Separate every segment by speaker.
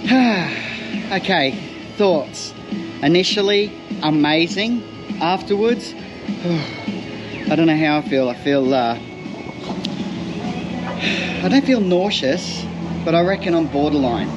Speaker 1: Okay, thoughts. Initially, amazing. Afterwards, I don't know how I feel. I don't feel nauseous, but I reckon I'm borderline.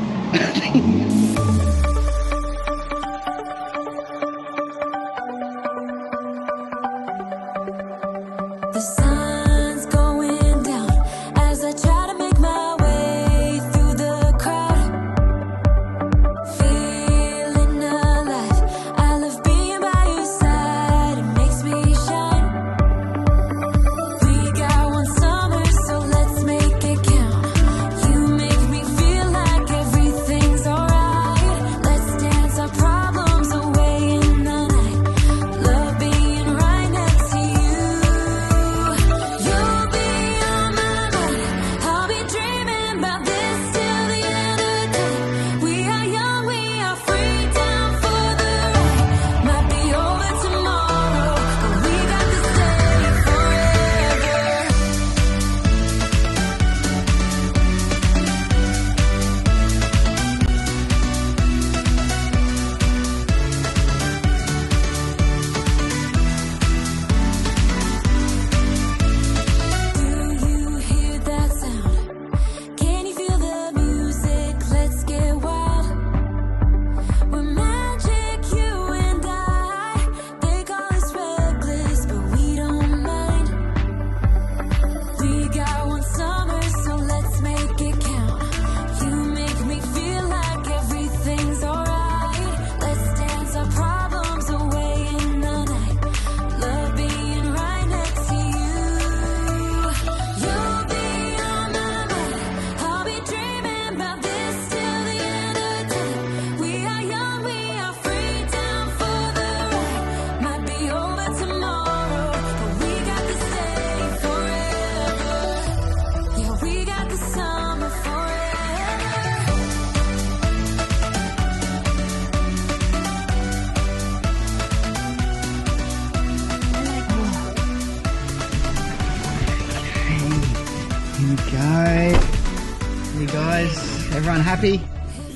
Speaker 1: You guys, everyone happy?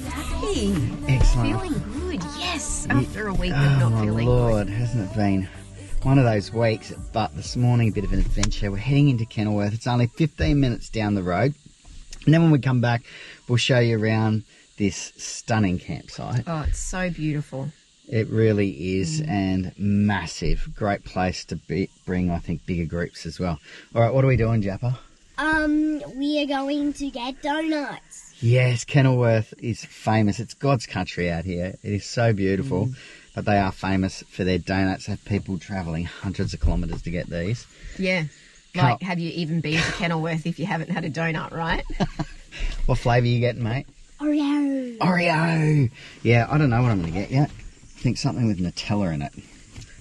Speaker 2: Happy.
Speaker 1: Excellent.
Speaker 2: Feeling good, yes. After a week of not feeling
Speaker 1: good. Oh my Lord,
Speaker 2: good.
Speaker 1: hasn't it been one of those weeks? But this morning, a bit of an adventure. We're heading into Kenilworth. It's only 15 minutes down the road. And then when we come back, we'll show you around this stunning campsite.
Speaker 2: Oh, it's so beautiful.
Speaker 1: It really is, and massive. Great place to bring, I think, bigger groups as well. All right, what are we doing, Jappa?
Speaker 3: We are going to get donuts.
Speaker 1: Yes, Kenilworth is famous. It's God's country out here. It is so beautiful, but they are famous for their donuts. They have people travelling hundreds of kilometres to get these.
Speaker 2: Yeah. Like, have you even been to Kenilworth if you haven't had a donut, right?
Speaker 1: What flavour are you getting, mate?
Speaker 3: Oreo.
Speaker 1: Oreo! Yeah, I don't know what I'm going to get yet. I think something with Nutella in it.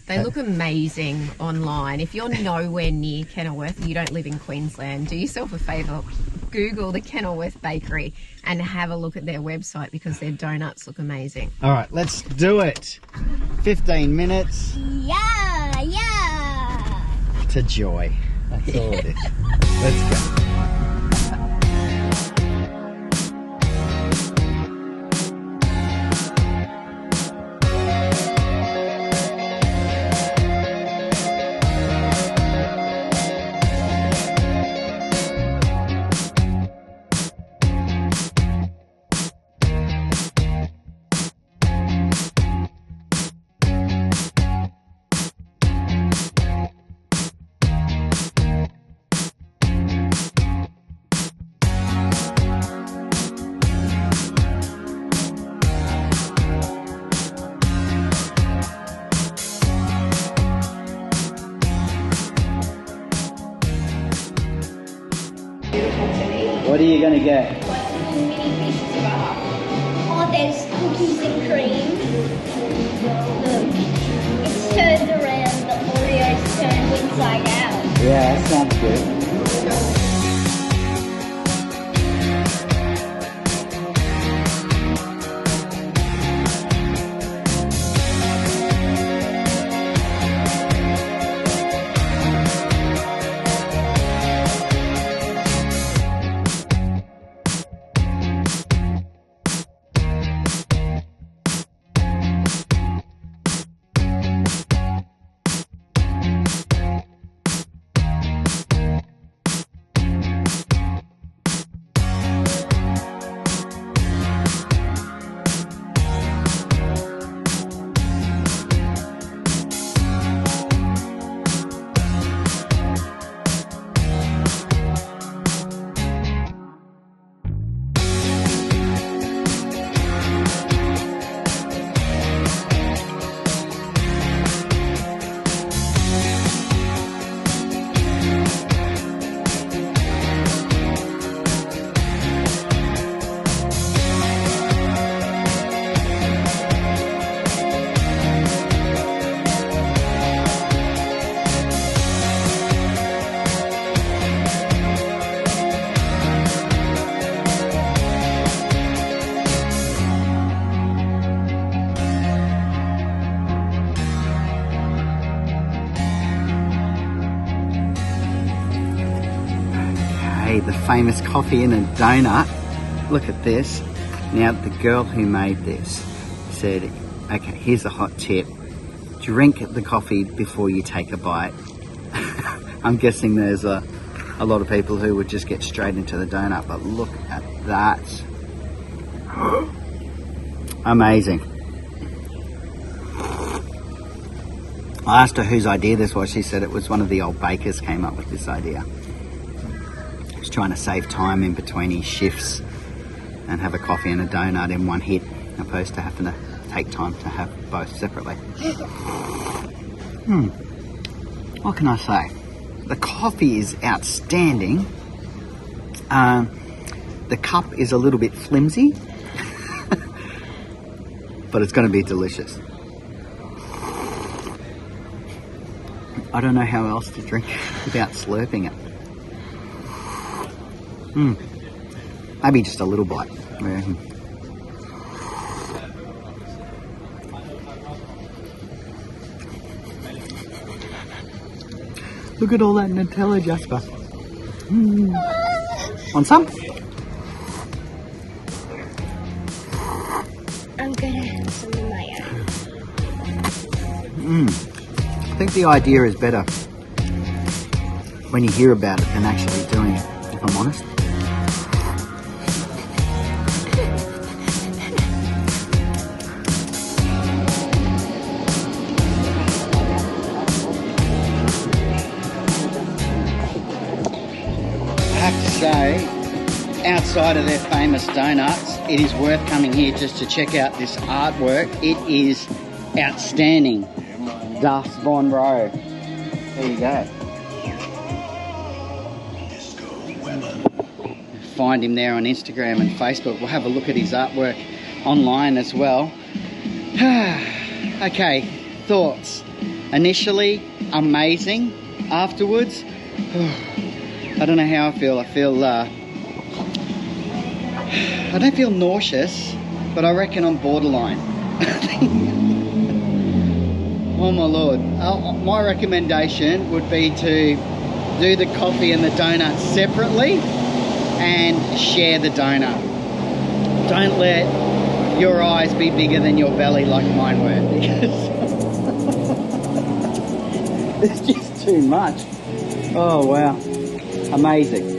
Speaker 2: They look amazing online. If you're nowhere near Kenilworth, you don't live in Queensland, do yourself a favour. Google the Kenilworth Bakery and have a look at their website because their donuts look amazing.
Speaker 1: All right, let's do it. 15 minutes.
Speaker 3: Yeah.
Speaker 1: To joy. That's all it is. Let's go. What are you going to get?
Speaker 3: Mini pieces bar. Oh, there's cookies and cream. Look, it's turned around. The Oreo's turned inside out.
Speaker 1: Yeah, that sounds good. Okay, the famous coffee and a donut. Look at this. Now, the girl who made this said, okay, here's a hot tip. Drink the coffee before you take a bite. I'm guessing there's a lot of people who would just get straight into the donut, but look at that. Amazing. I asked her whose idea this was. She said it was one of the old bakers came up with this idea. He was trying to save time in between his shifts and have a coffee and a donut in one hit, opposed to having to take time to have both separately. What can I say? The coffee is outstanding. The cup is a little bit flimsy, but it's going to be delicious. I don't know how else to drink without slurping it. Maybe just a little bite. Look at all that Nutella, Jasper. Want some?
Speaker 3: I'm gonna have some of my own.
Speaker 1: I think the idea is better when you hear about it than actually doing it, if I'm honest. So, outside of their famous donuts, it is worth coming here just to check out this artwork. It is outstanding. Das Von Rowe. There you go. Find him there on Instagram and Facebook. We'll have a look at his artwork online as well. Okay, thoughts. Initially, amazing. Afterwards, I don't know how I feel. I don't feel nauseous, but I reckon I'm borderline. Oh my Lord. My recommendation would be to do the coffee and the donut separately and share the donut. Don't let your eyes be bigger than your belly like mine were, because it's just too much. Oh wow. Amazing.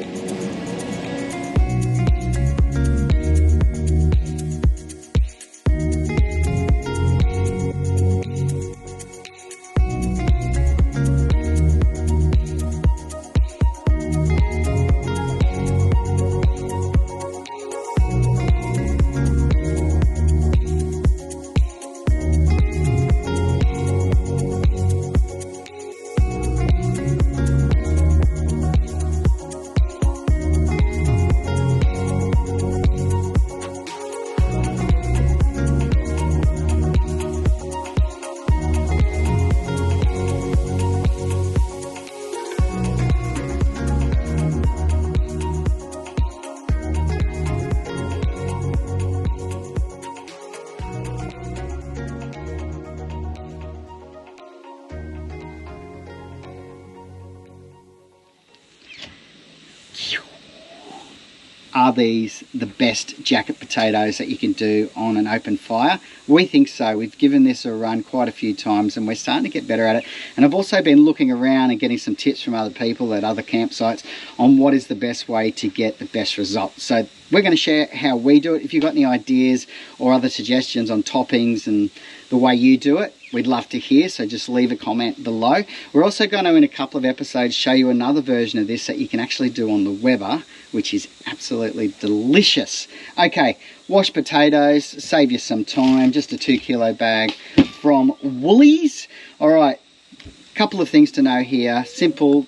Speaker 1: Are these the best jacket potatoes that you can do on an open fire? We think so. We've given this a run quite a few times and we're starting to get better at it. And I've also been looking around and getting some tips from other people at other campsites on what is the best way to get the best results. So we're going to share how we do it. If you've got any ideas or other suggestions on toppings and the way you do it, we'd love to hear, so just leave a comment below. We're also going to, in a couple of episodes, show you another version of this that you can actually do on the Weber, which is absolutely delicious. Okay, washed potatoes, save you some time, just a 2 kilo bag from Woolies. All right, a couple of things to know here. Simple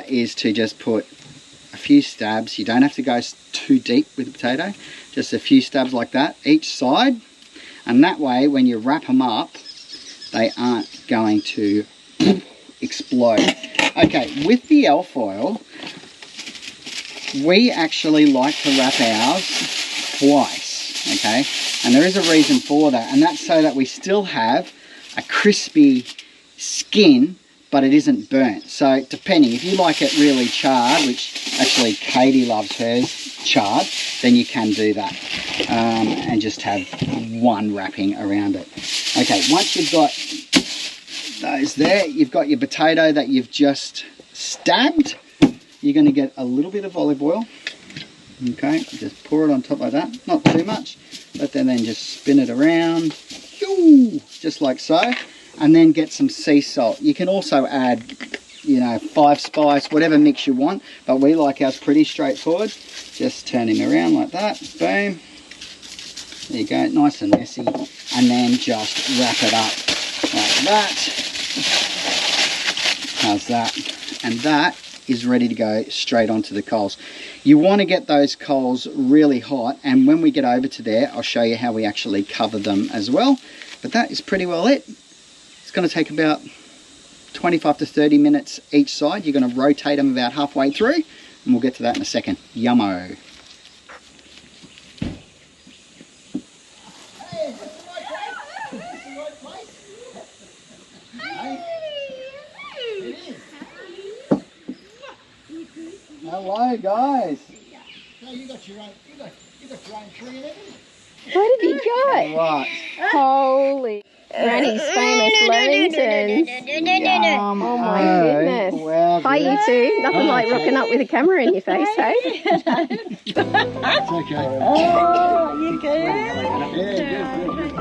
Speaker 1: is to just put a few stabs. You don't have to go too deep with the potato, just a few stabs like that each side. And that way, when you wrap them up, they aren't going to explode. Okay, with the alfoil, we actually like to wrap ours twice, okay? And there is a reason for that, and that's so that we still have a crispy skin, but it isn't burnt. So depending, if you like it really charred, which actually Katie loves hers charred, then you can do that, and just have one wrapping around it. Okay, once you've got those there, you've got your potato that you've just stabbed. You're going to get a little bit of olive oil. Okay, just pour it on top like that, not too much, but then just spin it around, just like so, and then get some sea salt. You can also add, you know, 5 spice, whatever mix you want, but we like ours pretty straightforward. Just turn him around like that, boom. There you go, nice and messy, and then just wrap it up like that. How's that? And that is ready to go straight onto the coals. You want to get those coals really hot, and when we get over to there, I'll show you how we actually cover them as well. But that is pretty well it. It's going to take about 25 to 30 minutes each side. You're going to rotate them about halfway through, and we'll get to that in a second. Yummo. Hello, guys.
Speaker 4: No, you got your own tree and everything.
Speaker 2: What have you got?
Speaker 1: Right.
Speaker 2: Holy. Granny's famous Lemingtons. Oh my goodness.
Speaker 1: Wow,
Speaker 2: Hi, you two. Nothing like rocking up with a camera in your face, hey?
Speaker 1: It's okay.
Speaker 3: Oh, you good?
Speaker 1: Yeah, good.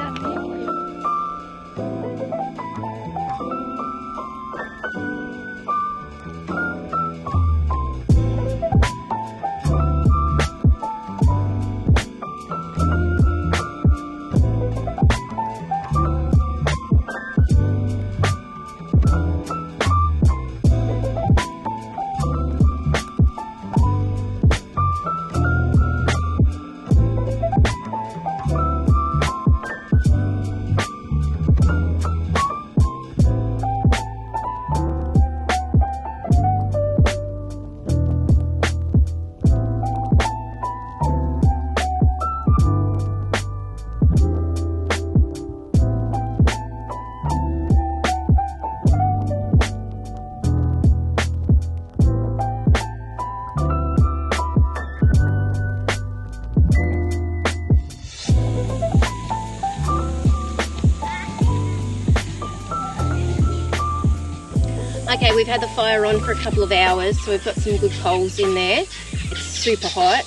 Speaker 2: Okay, we've had the fire on for a couple of hours, so we've got some good coals in there. It's super hot.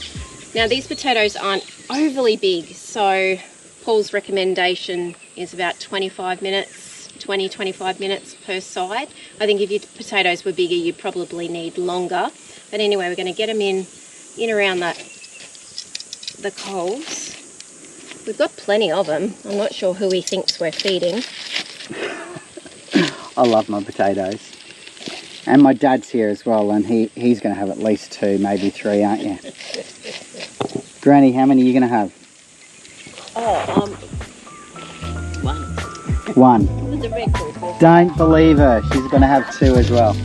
Speaker 2: Now these potatoes aren't overly big, so Paul's recommendation is about 25 minutes, 20-25 minutes per side. I think if your potatoes were bigger, you'd probably need longer. But anyway, we're going to get them in around the coals. We've got plenty of them. I'm not sure who he thinks we're feeding.
Speaker 1: I love my potatoes. And my dad's here as well, and he's going to have at least 2, maybe 3, aren't you? Granny, how many are you going to have?
Speaker 3: Oh, 1.
Speaker 1: 1.
Speaker 3: With the record.
Speaker 1: Don't believe her. She's going to have 2 as well.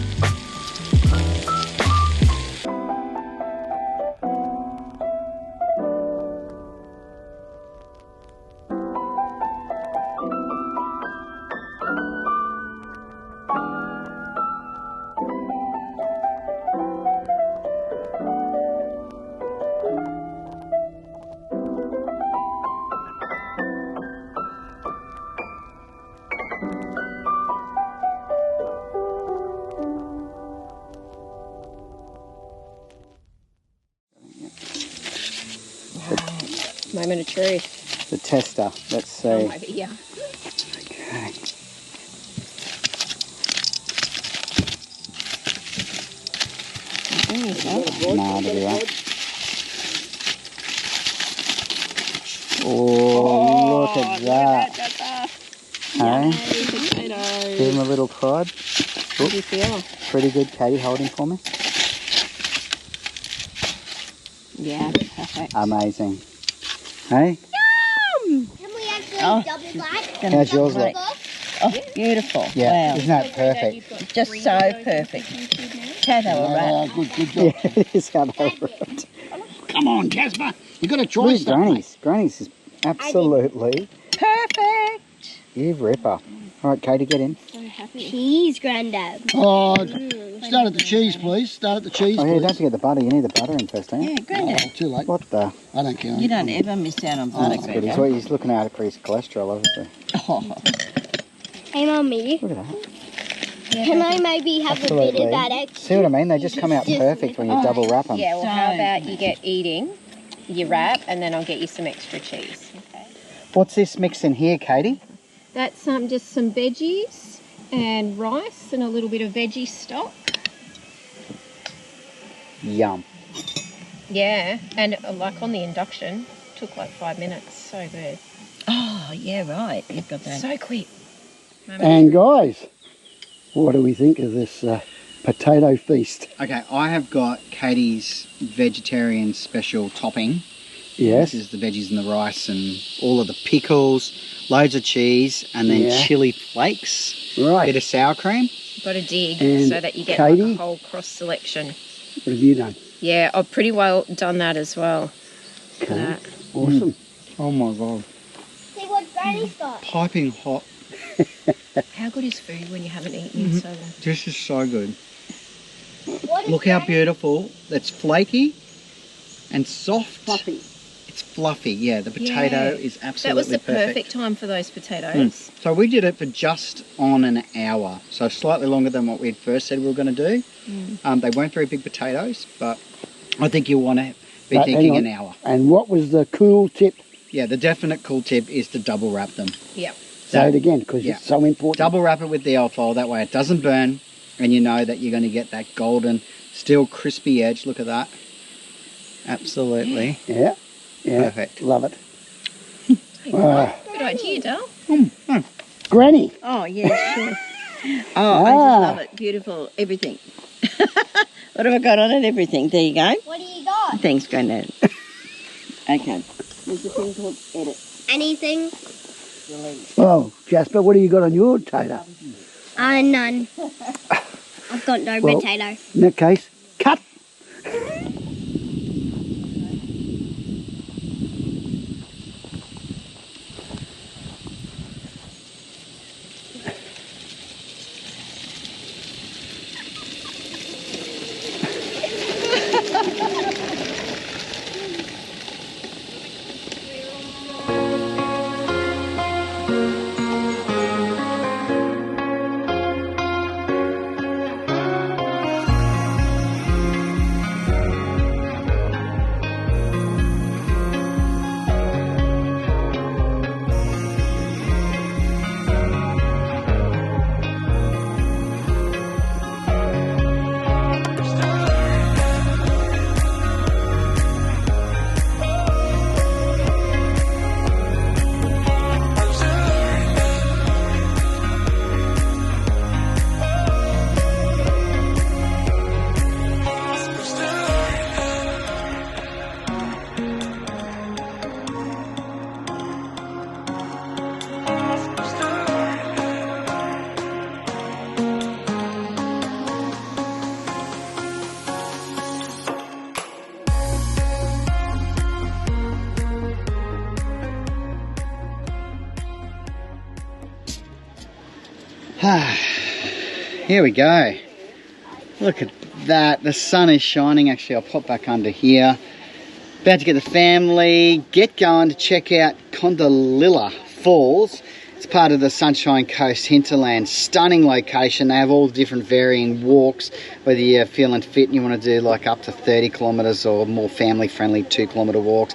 Speaker 2: Moment of truth.
Speaker 1: The tester. Let's see.
Speaker 2: Oh, over here.
Speaker 1: Okay. Nah, there we are. Oh, look at that. Hey? Give him a little prod.
Speaker 2: How do you feel?
Speaker 1: Pretty good, Katie. Hold him for me.
Speaker 2: Yeah, perfect.
Speaker 1: Amazing. Hey?
Speaker 3: Can we actually double that?
Speaker 1: How's yours look?
Speaker 5: Oh, beautiful.
Speaker 1: Yeah,
Speaker 5: Wow.
Speaker 1: isn't that perfect?
Speaker 5: Just so perfect. How they were wrapped.
Speaker 4: Good job.
Speaker 1: Yeah, it is how they wrapped.
Speaker 4: Come on, Casper. You got to try
Speaker 1: Look at
Speaker 4: stuff, mate.
Speaker 1: Granny's. Granny's is absolutely
Speaker 5: Perfect.
Speaker 1: You ripper. All right, Katie, get in.
Speaker 5: So happy.
Speaker 3: Cheese, Grandad.
Speaker 4: Oh, start at the cheese, please. Start at the cheese,
Speaker 1: Oh, yeah,
Speaker 4: please.
Speaker 1: don't forget the butter. You need the butter in first, don't you?
Speaker 5: Yeah,
Speaker 4: Oh,
Speaker 5: Grandad.
Speaker 4: too late.
Speaker 1: What the?
Speaker 4: I don't care.
Speaker 5: You don't ever miss out on butter,
Speaker 1: That's good. He's,
Speaker 5: Grandad.
Speaker 1: he's looking out for his cholesterol, obviously.
Speaker 5: Oh,
Speaker 3: Hey, Mummy.
Speaker 1: Look at that.
Speaker 3: Can I maybe have a bit
Speaker 1: Absolutely.
Speaker 3: of that extra?
Speaker 1: See what I mean? They just come out
Speaker 3: Just-
Speaker 1: perfect when you double wrap them.
Speaker 2: Yeah, well, how
Speaker 5: So
Speaker 2: about you get eating, you wrap, and then I'll get you some extra cheese. Okay.
Speaker 1: What's this mix in here, Katie?
Speaker 2: That's just some veggies and rice and a little bit of veggie stock.
Speaker 1: Yum.
Speaker 2: Yeah, and like on the induction, took like 5 minutes. So good.
Speaker 5: oh, yeah, right. You've got that.
Speaker 2: So quick.
Speaker 4: And guys, what do we think of this potato feast?
Speaker 1: Okay, I have got Katie's vegetarian special topping.
Speaker 4: Yes.
Speaker 1: This is the veggies and the rice and all of the pickles, loads of cheese, and then
Speaker 4: Yeah.
Speaker 1: chili flakes, bit
Speaker 4: Right.
Speaker 1: of sour cream.
Speaker 2: Got to dig
Speaker 4: And
Speaker 2: so that you get
Speaker 4: Katie?
Speaker 2: like a whole cross selection.
Speaker 4: What have you done?
Speaker 2: Yeah, I've pretty well done that as well.
Speaker 4: Okay.
Speaker 2: That.
Speaker 4: Awesome.
Speaker 1: Oh my god.
Speaker 3: See what Granny's got.
Speaker 1: Piping hot.
Speaker 2: How good is food when you haven't eaten in so long?
Speaker 1: This is so good.
Speaker 3: What is
Speaker 1: Look how
Speaker 3: Granny-
Speaker 1: beautiful. That's flaky and soft.
Speaker 5: Fluffy.
Speaker 1: It's fluffy, yeah. The potato
Speaker 2: Yeah.
Speaker 1: is
Speaker 2: That
Speaker 1: absolutely
Speaker 2: was the perfect time for those potatoes.
Speaker 1: So we did it for just on an hour. So slightly longer than what we had first said we were going to do. They weren't very big potatoes, but I think you'll want to be
Speaker 4: But
Speaker 1: thinking
Speaker 4: hang
Speaker 1: an
Speaker 4: on.
Speaker 1: hour.
Speaker 4: And what was the cool tip?
Speaker 1: Yeah, the definite cool tip is to double wrap them.
Speaker 2: Yep.
Speaker 4: Say it again, because
Speaker 1: Yeah.
Speaker 4: it's so important.
Speaker 1: Double wrap it with the alfoil, that way it doesn't burn, and you know that you're going to get that golden, still crispy edge. Look at that. Absolutely.
Speaker 4: Yeah. Yeah.
Speaker 1: Perfect.
Speaker 4: Love it.
Speaker 2: Good idea, Dal.
Speaker 4: Granny.
Speaker 5: Oh, yeah, sure. Oh, I just love it. Beautiful. Everything. What have I got on it? Everything. There you go.
Speaker 3: What do you got?
Speaker 5: Thanks, Grandad. Okay. There's a thing called edit.
Speaker 3: Anything?
Speaker 4: Oh, Jasper, what do you got on your tater?
Speaker 3: None. I've got no
Speaker 4: Well-
Speaker 3: potato.
Speaker 4: In that case, cut.
Speaker 1: Here we go. Look at that. The sun is shining. Actually, I'll pop back under here. About to get the family, get going to check out Kondalilla Falls. It's part of the Sunshine Coast Hinterland. Stunning location. They have all different varying walks, whether you're feeling fit and you want to do like up to 30 kilometres or more family friendly 2-kilometre walks.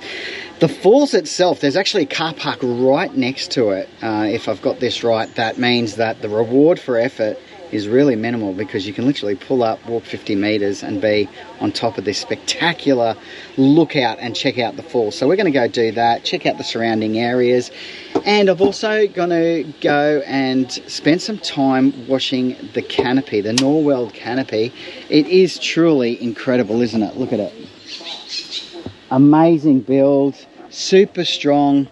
Speaker 1: The falls itself, there's actually a car park right next to it. If I've got this right, that means that the reward for effort is really minimal, because you can literally pull up, walk 50 metres and be on top of this spectacular lookout and check out the falls. So we're going to go do that, check out the surrounding areas, and I've also going to go and spend some time watching the canopy, the Norweld Canopy. It is truly incredible, isn't it? Look at it. Amazing build, super strong,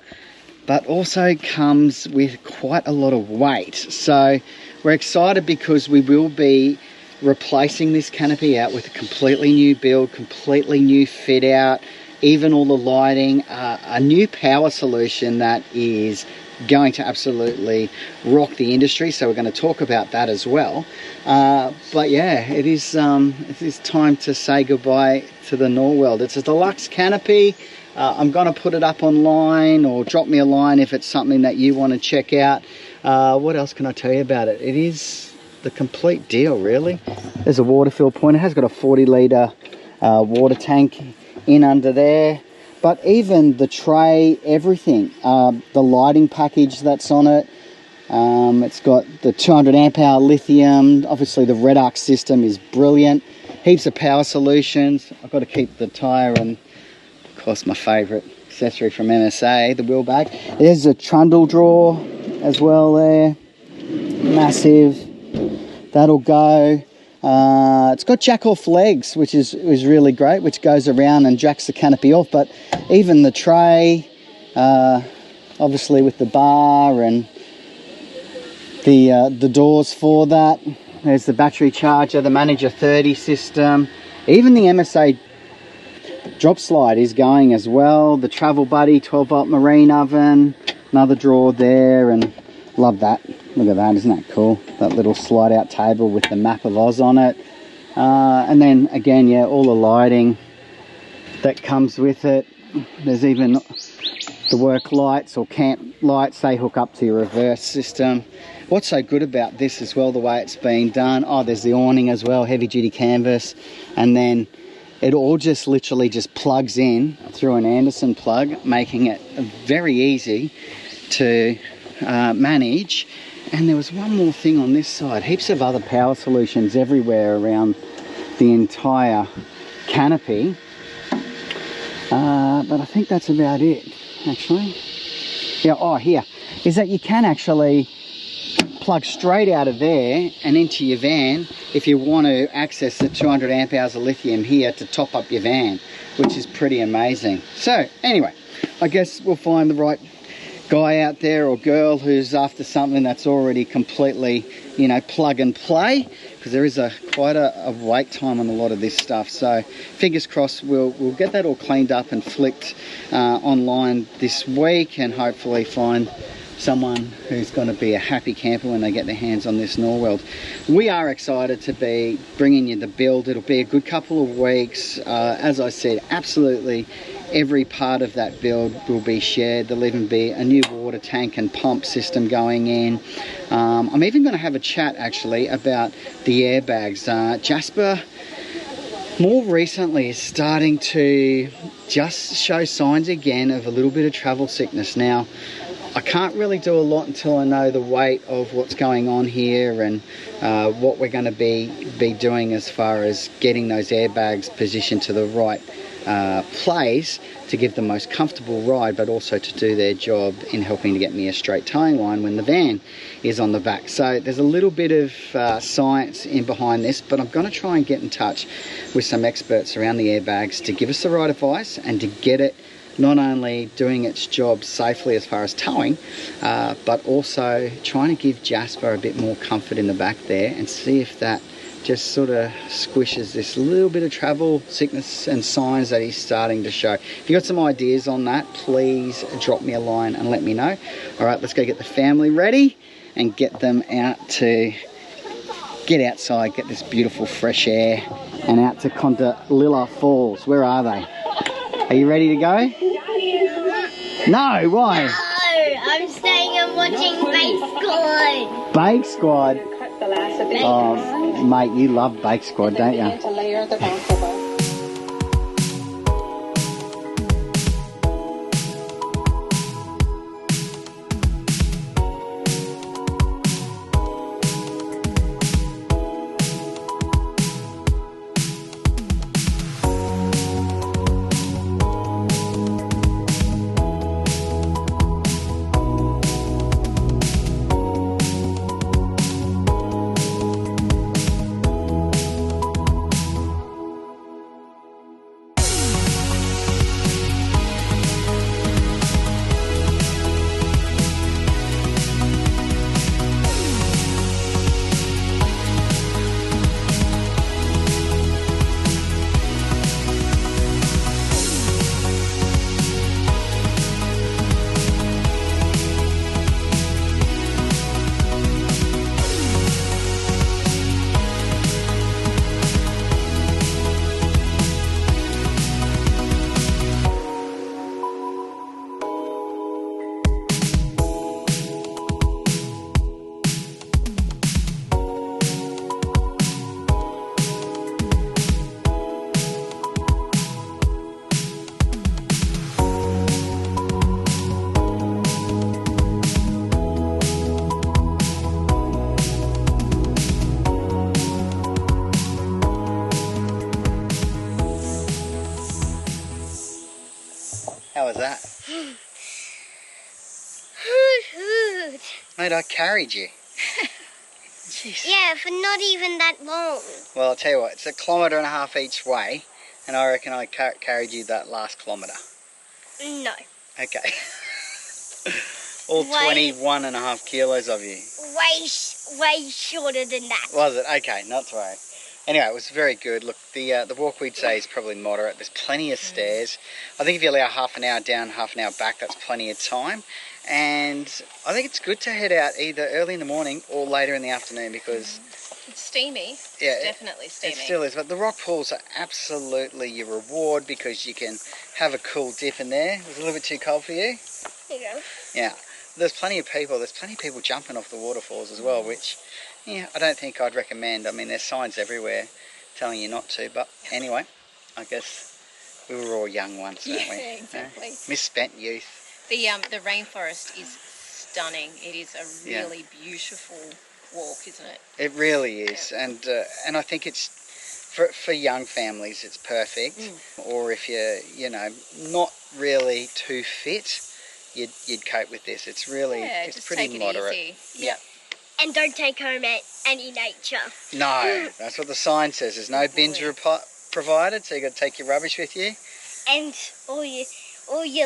Speaker 1: but also comes with quite a lot of weight. So we're excited because we will be replacing this canopy out with a completely new build, completely new fit out, even all the lighting, a new power solution that is going to absolutely rock the industry, so we're going to talk about that as well. But yeah, it is time to say goodbye to the Norweld. It's a deluxe canopy. I'm going to put it up online, or drop me a line if it's something that you want to check out. What else can I tell you about it? It is the complete deal, really. There's a water fill point. It has got a 40-litre water tank in under there. But even the tray, everything, the lighting package that's on it, it's got the 200 amp hour lithium. Obviously the red arc system is brilliant. Heaps of power solutions. I've got to keep the tyre and, of course, my favourite accessory from MSA, the wheel bag. There's a trundle drawer as well there, massive. That'll go. It's got jack-off legs, which is really great, which goes around and jacks the canopy off. But even the tray, obviously with the bar and the doors for that. There's the battery charger, the Manager 30 system. Even the MSA drop slide is going as well. The Travel Buddy 12-volt marine oven, another drawer there, and love that. Look at that, isn't that cool? That little slide-out table with the map of Oz on it. And then, again, yeah, all the lighting that comes with it. There's even the work lights or camp lights. They hook up to your reverse system. What's so good about this as well, the way it's been done, oh, there's the awning as well, heavy-duty canvas. And then it all just literally just plugs in through an Anderson plug, making it very easy to manage. And there was one more thing on this side, heaps of other power solutions everywhere around the entire canopy, but I think that's about it actually. Yeah, oh, here is that you can actually plug straight out of there and into your van if you want to access the 200 amp hours of lithium here to top up your van, which is pretty amazing. So anyway, I guess we'll find the right guy out there or girl who's after something that's already completely, you know, plug and play, because there is quite a wait time on a lot of this stuff. So fingers crossed we'll get that all cleaned up and flicked online this week, and hopefully find someone who's going to be a happy camper when they get their hands on this Norweld. We are excited to be bringing you the build. It'll be a good couple of weeks. As I said, absolutely every part of that build will be shared. There'll even be a new water tank and pump system going in. I'm even going to have a chat actually about the airbags. Jasper more recently is starting to just show signs again of a little bit of travel sickness. Now, I can't really do a lot until I know the weight of what's going on here and what we're going to be doing as far as getting those airbags positioned to the right place to give the most comfortable ride, but also to do their job in helping to get me a straight towing line when the van is on the back. So there's a little bit of science in behind this, but I'm going to try and get in touch with some experts around the airbags to give us the right advice and to get it not only doing its job safely as far as towing, but also trying to give Jasper a bit more comfort in the back there, and see if that just sort of squishes this little bit of travel sickness and signs that he's starting to show. If you've got some ideas on that, please drop me a line and let me know. All right, let's go get the family ready and get them out to get outside, get this beautiful fresh air, and out to Kondalilla Falls. Where are they? Are you ready to go? No, why?
Speaker 3: No, I'm staying and watching Bake Squad.
Speaker 1: Bake Squad? Oh, mate, you love Bake Squad, don't you? Mate, I carried you.
Speaker 3: Yeah, for not even that long.
Speaker 1: Well, I'll tell you what, it's 1.5 kilometres each way, and I reckon I carried you that last kilometre.
Speaker 3: No.
Speaker 1: Okay. All 21.5 kilos of you.
Speaker 3: Way shorter than that.
Speaker 1: Was it? Okay, not to worry. Anyway, it was very good. Look, the walk we'd say is probably moderate. There's plenty of stairs. I think if you allow half an hour down, half an hour back, that's plenty of time. And I think it's good to head out either early in the morning or later in the afternoon because...
Speaker 2: It's steamy.
Speaker 1: Yeah,
Speaker 2: It's definitely steamy.
Speaker 1: It still is, but the rock pools are absolutely your reward because you can have a cool dip in there. It was a little bit too cold for you?
Speaker 3: There you go.
Speaker 1: Yeah. There's plenty of people. There's plenty of people jumping off the waterfalls as well, which, yeah, I don't think I'd recommend. I mean, there's signs everywhere telling you not to. But anyway, I guess we were all young once, weren't we?
Speaker 2: Yeah, exactly.
Speaker 1: Misspent youth.
Speaker 2: The rainforest is stunning. It is a really beautiful walk, isn't it?
Speaker 1: It really is, and I think it's for young families. It's perfect. Or if you're not really too fit, you'd cope with this. It's really it's pretty moderate.
Speaker 2: Easy. Yep.
Speaker 3: And don't take home any nature.
Speaker 1: No, that's what the sign says. There's no bins provided, so you got to take your rubbish with you.
Speaker 3: And all you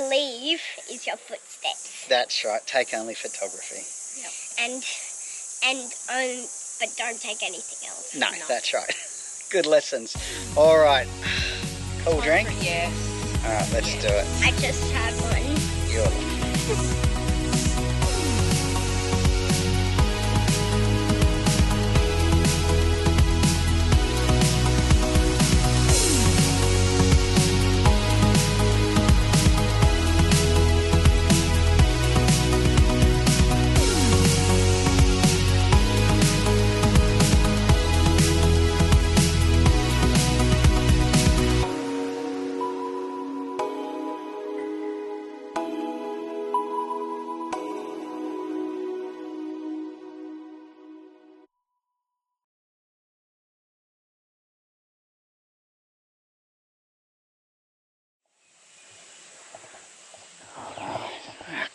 Speaker 3: leave is your footsteps.
Speaker 1: That's right. Take only photography.
Speaker 3: Yep. But don't take anything else.
Speaker 1: No, that's right. Good lessons. All right. Cool drink?
Speaker 2: Yes.
Speaker 1: All right, let's do it.
Speaker 3: I just had one.
Speaker 1: You're lucky.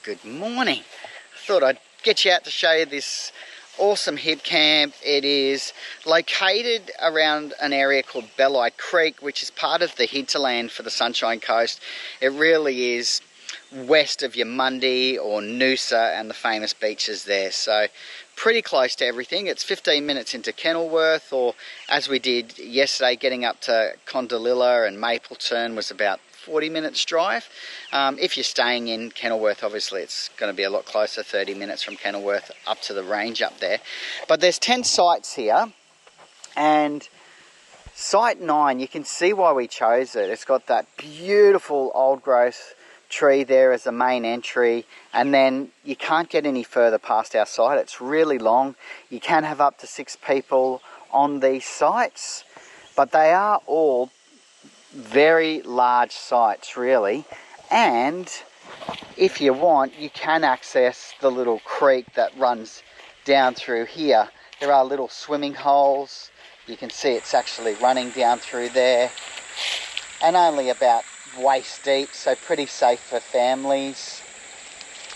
Speaker 1: Good morning. I thought I'd get you out to show you this awesome Hipcamp. It is located around an area called Belli Creek, which is part of the hinterland for the Sunshine Coast. It really is west of Eumundi or Noosa and the famous beaches there. So pretty close to everything. It's 15 minutes into Kenilworth, or as we did yesterday, getting up to Kondalilla and Mapleton was about 40 minutes drive. If you're staying in Kenilworth, obviously it's going to be a lot closer, 30 minutes from Kenilworth up to the range up there. But there's 10 sites here, and site 9, you can see why we chose it. It's got that beautiful old growth tree there as the main entry, and then you can't get any further past our site. It's really long. You can have up to 6 people on these sites, but they are all very large sites really, and if you want you can access the little creek that runs down through here. There are little swimming holes. You can see it's actually running down through there, and only about waist deep, so pretty safe for families.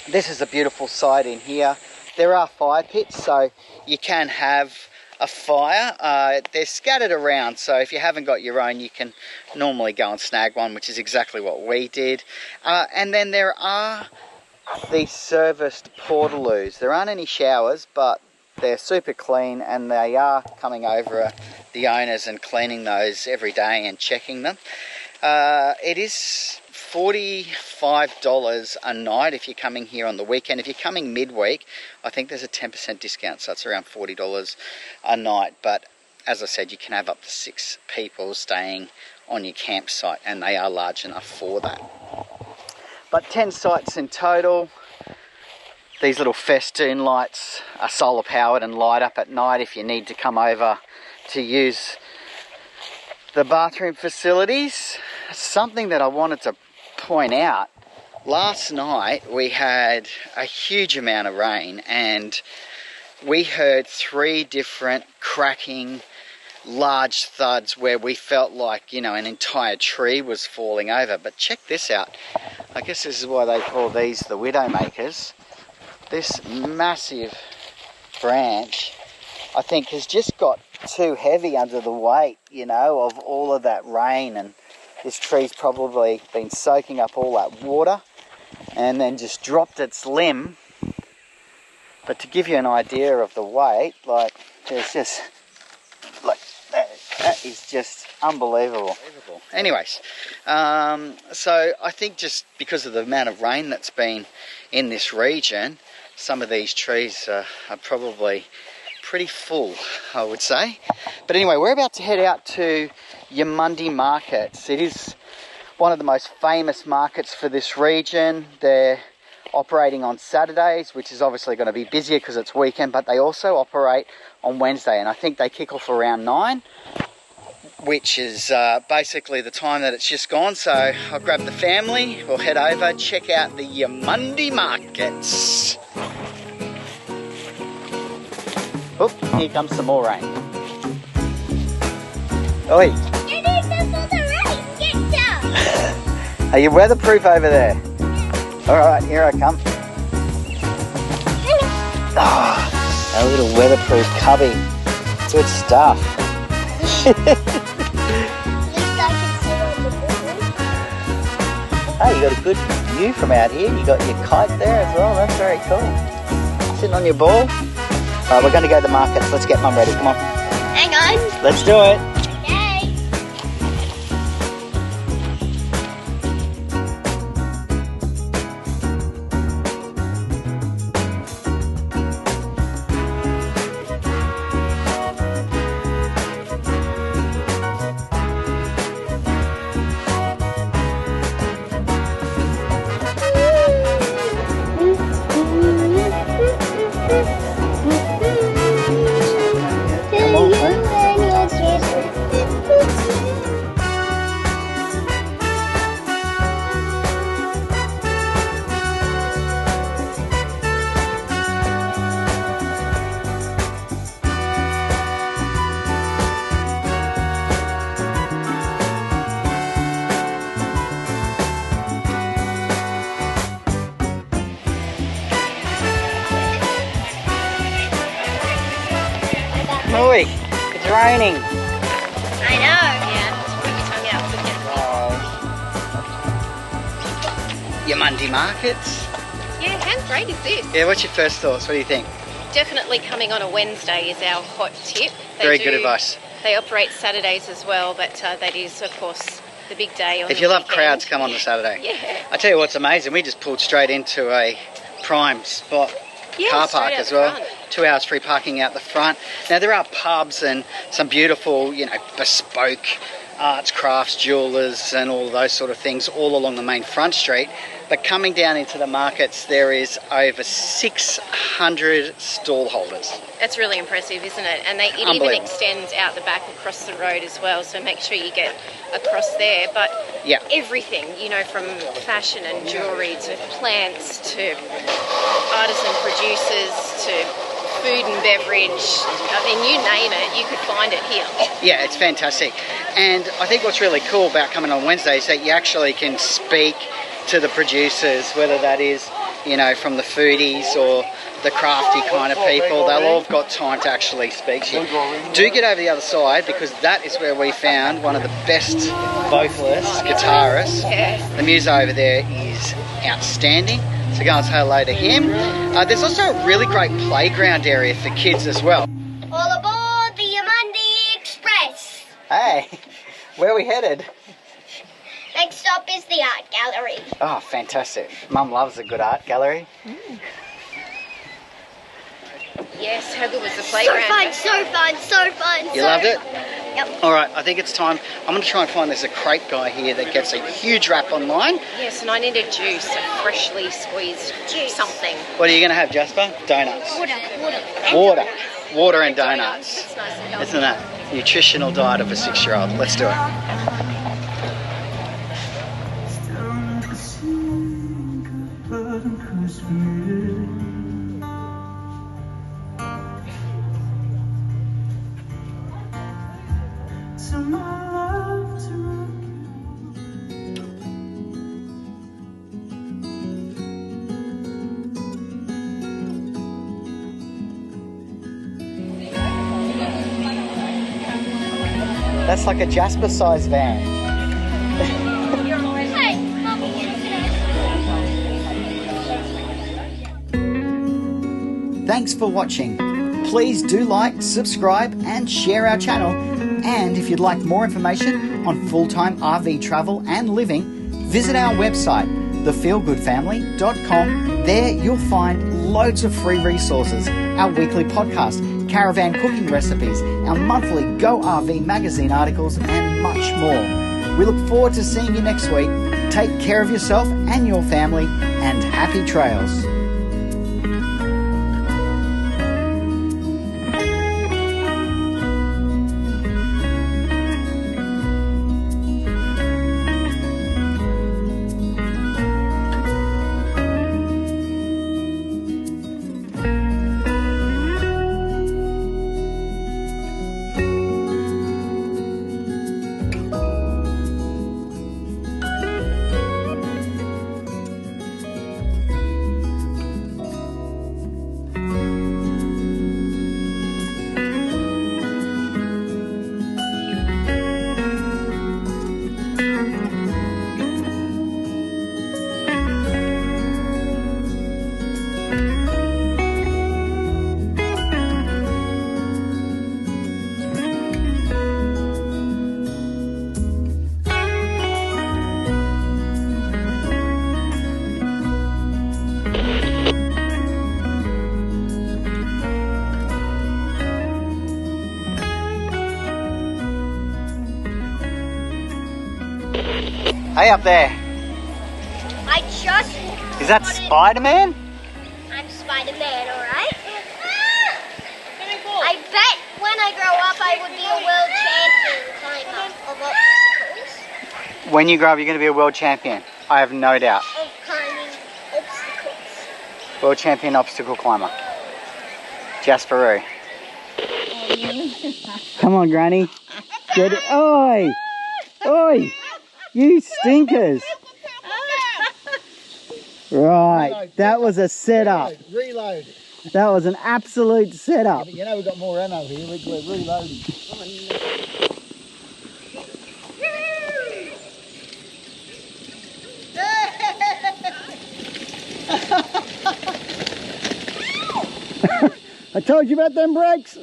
Speaker 1: This is a beautiful site in here. There are fire pits, so you can have a fire. They're scattered around, so if you haven't got your own, you can normally go and snag one, which is exactly what we did. And then there are these serviced portaloos. There aren't any showers, but they're super clean, and they are coming over the owners and cleaning those every day and checking them. It is $45 a night if you're coming here on the weekend. If you're coming midweek, I think there's a 10% discount, so it's around $40 a night. But as I said, you can have up to 6 people staying on your campsite, and they are large enough for that. But 10 sites in total. These little festoon lights are solar powered and light up at night if you need to come over to use the bathroom facilities. Something that I wanted to point out, last night we had a huge amount of rain, and we heard 3 different cracking large thuds where we felt like, you know, an entire tree was falling over. But check this out. I guess this is why they call these the Widowmakers. this massive branch, I think, has just got too heavy under the weight, you know, of all of that rain, and this tree's probably been soaking up all that water and then just dropped its limb. But to give you an idea of the weight, like, there's just, like, that is just unbelievable. Anyways, so I think just because of the amount of rain that's been in this region, some of these trees are probably pretty full, I would say. But anyway, we're about to head out to Eumundi Markets. It is one of the most famous markets for this region. They're operating on Saturdays, which is obviously going to be busier because it's weekend, but they also operate on Wednesday, and I think they kick off around 9, which is basically the time that it's just gone. So I'll grab the family, we'll head over, check out the Eumundi Markets. Oh, here comes some more rain. Oi!
Speaker 3: You need this for the rain. Get down.
Speaker 1: Are you weatherproof over there? Alright, here I come. Oh, a little weatherproof cubby. Good stuff.
Speaker 3: At least I can sit on the board.
Speaker 1: Hey, you got a good view from out here. You got your kite there as well. That's very cool. Sitting on your ball. Alright, we're going to go to the markets. Let's get Mum ready. Come on.
Speaker 3: Hang on.
Speaker 1: Let's do it.
Speaker 3: Okay.
Speaker 1: Oi, it's raining.
Speaker 3: I know. Yeah, just put your tongue out quicker.
Speaker 1: Eumundi Markets.
Speaker 2: Yeah, how great is this?
Speaker 1: Yeah, what's your first thoughts? What do you think?
Speaker 2: Definitely coming on a Wednesday is our hot tip.
Speaker 1: Very good advice.
Speaker 2: They operate Saturdays as well, but that is, of course, the big day on
Speaker 1: If
Speaker 2: the
Speaker 1: you love
Speaker 2: weekend.
Speaker 1: crowds, come on the Saturday.
Speaker 2: Yeah.
Speaker 1: I tell you what's amazing, we just pulled straight into a prime spot.
Speaker 2: Yeah,
Speaker 1: car
Speaker 2: straight
Speaker 1: park
Speaker 2: out
Speaker 1: as
Speaker 2: the
Speaker 1: well.
Speaker 2: front.
Speaker 1: 2 hours free parking out the front. Now there are pubs and some beautiful, you know, bespoke arts, crafts, jewellers and all those sort of things all along the main front street. But coming down into the markets, there is over 600 stall holders.
Speaker 2: That's really impressive, isn't it? And it even
Speaker 1: Unbelievable.
Speaker 2: extends out the back across the road as well, so make sure you get across there. But
Speaker 1: Yeah.
Speaker 2: everything, you know, from fashion and jewellery to plants to artisan producers to food and beverage. I mean, you name it, you could find it here.
Speaker 1: Yeah, it's fantastic. And I think what's really cool about coming on Wednesday is that you actually can speak to the producers, whether that is, you know, from the foodies or the crafty kind of people. They'll all have got time to actually speak to you. Do get over the other side, because that is where we found one of the best vocalists, guitarists.
Speaker 2: Yeah.
Speaker 1: The music over there is outstanding, so go and say hello to him. There's also a really great playground area for kids as well.
Speaker 3: All aboard the Eumundi Express.
Speaker 1: Hey, where are we headed?
Speaker 3: Next stop is the art gallery.
Speaker 1: Oh, fantastic. Mum loves a good art gallery.
Speaker 2: Yes, how good was the
Speaker 3: So
Speaker 2: playground?
Speaker 3: fun, so fun, so fun.
Speaker 1: You loved it?
Speaker 3: Yep.
Speaker 1: All right, I think it's time. I'm going to try and find, there's a crepe guy here that gets a huge wrap online.
Speaker 2: Yes, and I need a juice, a freshly squeezed
Speaker 3: Juice.
Speaker 2: something.
Speaker 1: What are you going to have, Jasper? Donuts.
Speaker 3: Water.
Speaker 1: Water and donuts.
Speaker 2: That's nice and healthy.
Speaker 1: Isn't that nutritional diet of a 6-year-old? Let's do it. That's like a Jasper-sized van.
Speaker 3: Hey, Mummy.
Speaker 1: Thanks for watching. Please do like, subscribe and share our channel. And if you'd like more information on full-time RV travel and living, visit our website, thefeelgoodfamily.com. There you'll find loads of free resources, our weekly podcast, caravan cooking recipes, our monthly Go RV magazine articles and much more. We look forward to seeing you next week. Take care of yourself and your family and happy trails. Hey up there.
Speaker 3: I just...
Speaker 1: Is that Spider-Man?
Speaker 3: I'm Spider-Man, alright? I bet when I grow up I would be a world champion climber of obstacles.
Speaker 1: When you grow up, you're going to be a world champion. I have no doubt.
Speaker 3: Of climbing obstacles.
Speaker 1: World champion obstacle climber. Jasperoo. Come on, Granny. Get it. Oi! Oi! You stinkers. Right, that was a setup.
Speaker 4: Reload.
Speaker 1: That was an absolute setup.
Speaker 4: But you know we've got more ammo here. We're reloading. I told you about them brakes.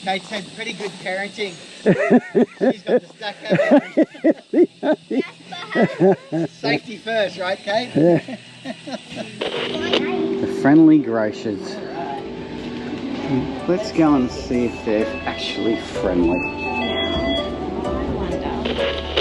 Speaker 1: Kate's had pretty good parenting. She's got the stack over. Safety first, right, Kate?
Speaker 4: Yeah.
Speaker 1: The friendly grocers. Let's go and see if they're actually friendly.
Speaker 2: I wonder.